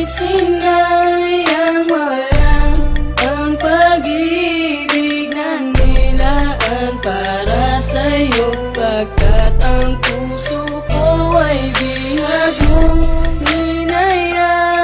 Bakit sinayang wala ang pag-ibig na nilaan para sa'yo? Pagkat ang puso ko ay bihag mo, hinayaan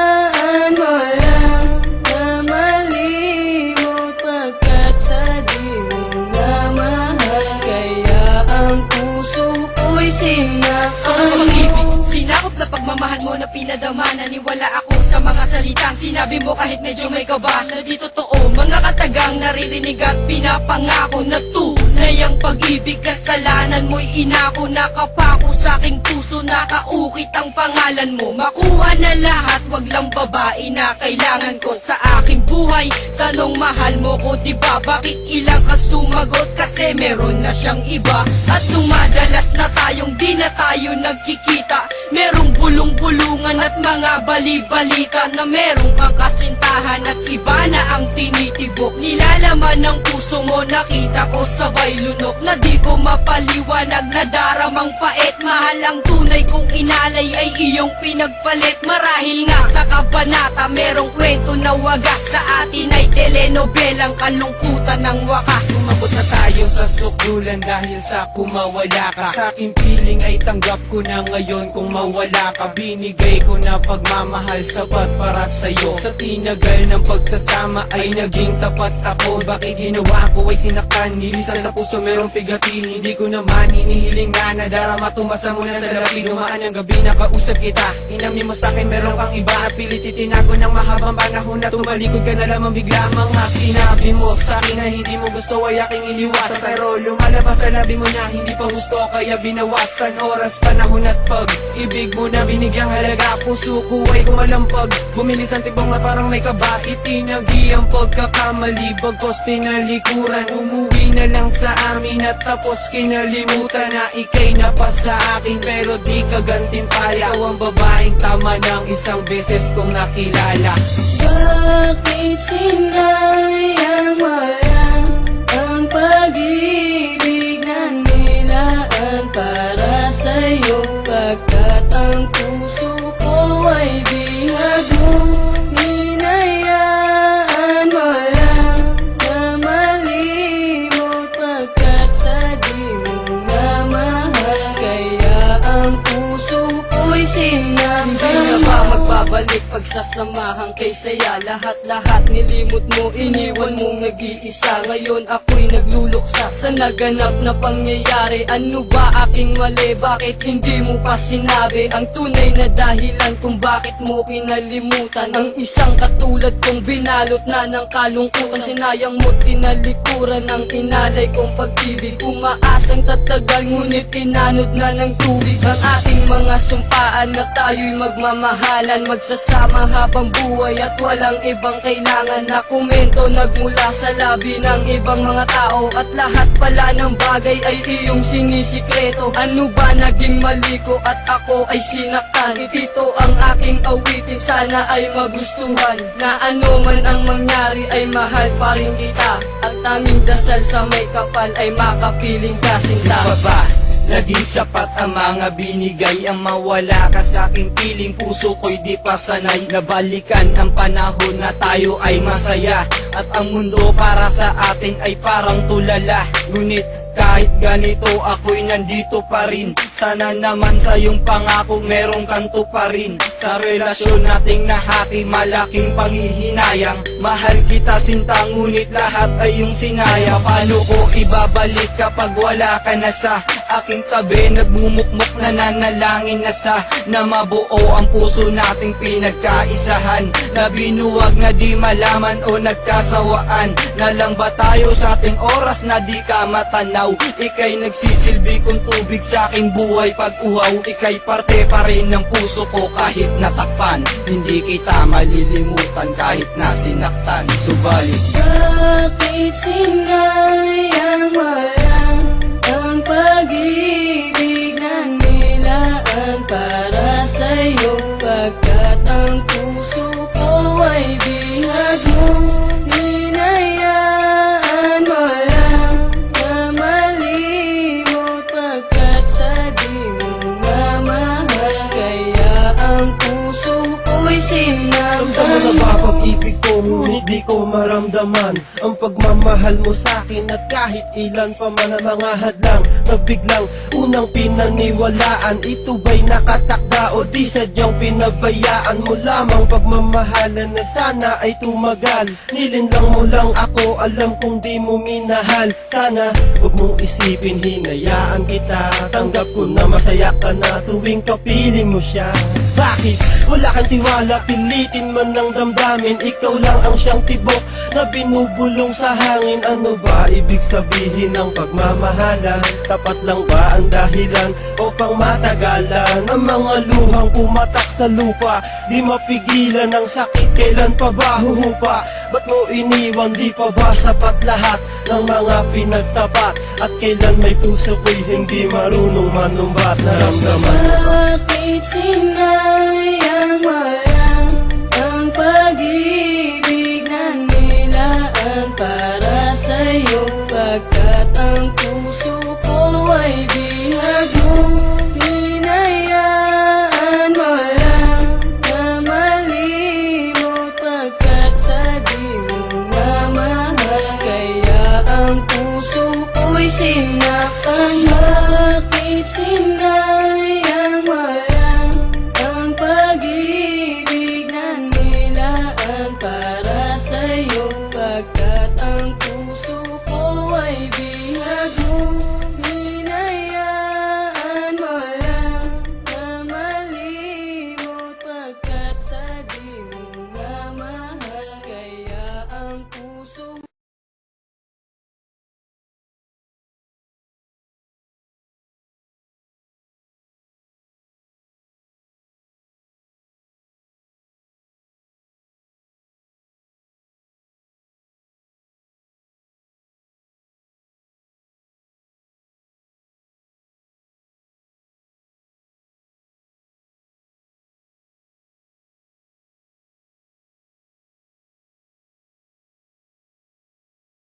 mo lang na malimot. Pagkat sa di mo na mahal, kaya ang puso ko'y sinakal mo. Sinakop na pagmamahal mo na pinadama. Naniwala ako sa mga salitang sinabi mo kahit medyo may kaba. Na di totoo, mga katagang naririnig at pinapangako na tunay ang pag-ibig. Kasalanan mo'y inako, nakapako sa aking puso, nakaukit ang pangalan mo. Makuha na lahat, wag lang babae na kailangan ko sa aking buhay. Tanong mahal mo ko diba? Bakit ilang ka sumagot? Kasi meron na siyang iba. At dumadalas na tayong di na tayo nagkikita. Merong bulong-bulungan at mga bali-balita na merong kang kasintahan at iba na ang tinitibok. Nilalaman ng puso mo, nakita ko sabay lunok na di ko mapaliwanag na daramang pait. Mahal ang tunay kong inalay ay iyong pinagpalit. Marahil nga sa kabanata merong kwento na wagas, sa atin ay telenobelang kalungkutan ng wakas. Umabot na tayo sa sukdulan dahil sa kumawala ka. Sa aking feeling ay tanggap ko na ngayon kung mawala ka. Binigay ko na pagmamahal sapat para sa'yo. Sa tinagal ng pagsasama ay naging tapat ako. Bakit ginawa ko ay sinaktan, nilisan sa puso merong pigatin. Hindi ko naman hinihiling na nadarama, tumasa muna sa labi. Dumaan ang gabi, nakausap kita, inamin mo sa'kin meron kang iba. Napilit itinago ng mahabang panahon na tumalikod ka na lamang bigla. Mga sinabi mo sa'kin na hindi mo gusto ay aking iniwasan. Pero lumalabas sa labi mo na hindi pa gusto, kaya binawasan oras, panahon at pag-ibig mo na binigyang halaga. Puso ko ay kumalampag, bumilis ang tibong na parang may kaba. Itinagi ang pagkakamali, bagkos tinalikuran. Umuwi na lang sa amin at tapos kinalimutan na ikay na pa sa akin, pero di ka gantimpala. Ikaw ang babaeng tama ng isang beses kong nakilala. Bakit sinayang wala ang pag-ibig na nilaan para sa'yo? Pagkat ang puso ko ay bihag mo, hinayaan mo lang na malimot. Pagkat sa di mo na mahal, kaya ang puso ko'y sinakal Hindi na ba magbabalik pagsasamahan kay saya? Lahat-lahat nilimot mo, iniwan mong nag-iisa. Ngayon ako'y nagluluksa sa naganap na pangyayari. Ano ba aking mali? Bakit hindi mo pa sinabi ang tunay na dahilan kung bakit mo kinalimutan ang isang katulad kong binalot na ng kalungkutan? Sinayang mo, tinalikuran ang inalay kong pag-ibig. Umaasang tatagal ngunit tinanod na ng tubig ang ating mga sumpaan na tayo'y magmamahalan, magsasama habang buhay at walang ibang kailangan na komento nagmula sa labi ng ibang mga tao. At lahat pala ng bagay ay iyong sinisikreto. Ano ba naging mali ko at ako ay sinaktan? Ito ang aking awitin, sana ay magustuhan. Na ano man ang mangyari ay mahal pa rin kita. At tanging dasal sa may kapal ay makapiling kasinta. Baba, naging sapat ang mga binigay. Ang mawala ka sa aking piling, puso ko'y di pa sanay. Nabalikan ang panahon na tayo ay masaya, at ang mundo para sa atin ay parang tulala. Ngunit kahit ganito ako'y nandito pa rin. Sana naman sa iyong pangako merong kanto pa rin. Sa relasyon nating nahati, malaking panghihinayang. Mahal kita sinta, ngunit lahat ay iyong sinaya. Paano ko ibabalik kapag wala ka na sa aking tabi? Nagmumukmok na nanalangin na sa na mabuo ang puso nating pinagkaisahan. Na binuwag na di malaman o nagkasawaan. Na lang ba tayo sa ating oras na di ka matanaw? Ika'y nagsisilbi kong tubig sa aking buhay pag-uhaw. Ika'y parte pa rin ng puso ko kahit natakpan. Hindi kita malilimutan kahit na sinaktan. Subalit bakit sinayang wala ang pag-ibig na nilaan para sa'yo? Pagkat ang puso ko ay bihag mo, hinayaan mo lang na malimot. Pagkat sa di mo na mahal, kaya ang puso ko'y sinakal ba pag-ibig ko, ngunit di ko maramdaman ang pagmamahal mo sa'kin. At kahit ilan pa man ang mga hadlang na biglang unang pinaniwalaan, ito ba'y nakatakda o di sadyang pinabayaan mo lamang? Pagmamahalan na sana ay tumagal, nilinlang mo lang ako, alam kong di mo minahal. Sana huwag mong isipin, hinayaan kita, tanggap ko na masaya ka na tuwing kapiling mo siya. Bakit wala kang tiwala, pilitin man ng damdamin, ikaw lang ang siyang tibok na binubulong sa hangin. Ano ba ibig sabihin ng pagmamahalan? Tapat lang ba ang dahilan o pang matagalan? Ang mga luhang pumatak sa lupa, di mapigilan ang sakit, kailan pa ba huhupa? Ba't mo iniwan, di pa ba sapat lahat ng mga pinagtapat? At kailan may puso ko'y hindi marunong manumbat? Naramdaman Bakit